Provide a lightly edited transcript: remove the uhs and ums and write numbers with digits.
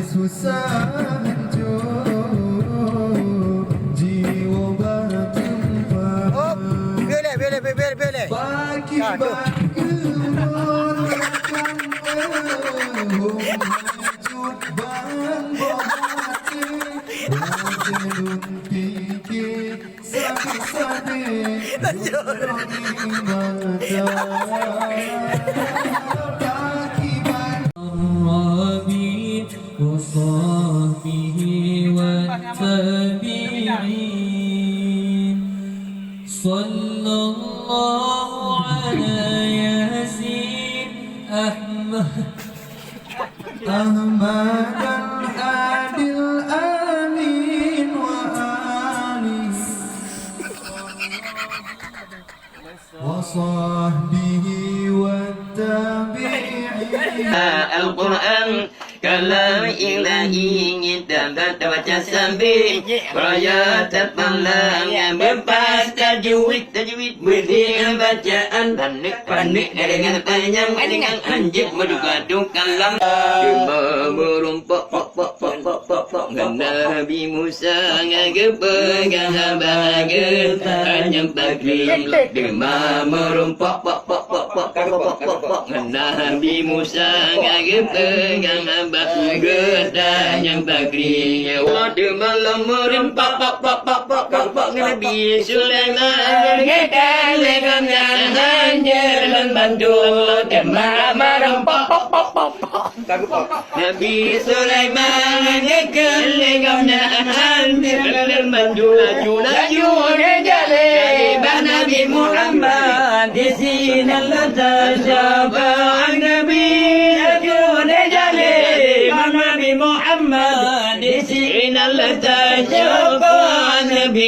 susah hancur jiwa batin Boleh. bagi bangkirun akan menghujud bang bohati rajulun pikir sabi-sabi roni mata الربيع وصحبه والتابعين صلى الله على ياسين أحمد العادل آمين وآله وصحبه والتابعين Al-Quran kalam ilahi kita baca sambil raya terpalang yang berpas tajwid berdiri bacaan panik dengan panjang dengan anjing madu kalam merumpak Nabi Musa ngagepegang bahagia hanya bakri demam merumpak Nabi Musa ngagepegang bahagia yang bakri Allah di malam merumpak Nabi Sulaiman ngagepegang hanya bantu demam merumpak Nabi Sulaiman kelengamnya hampir laju Nabi Muhammad di sini letak Nabi Nabi Muhammad di sini letak Nabi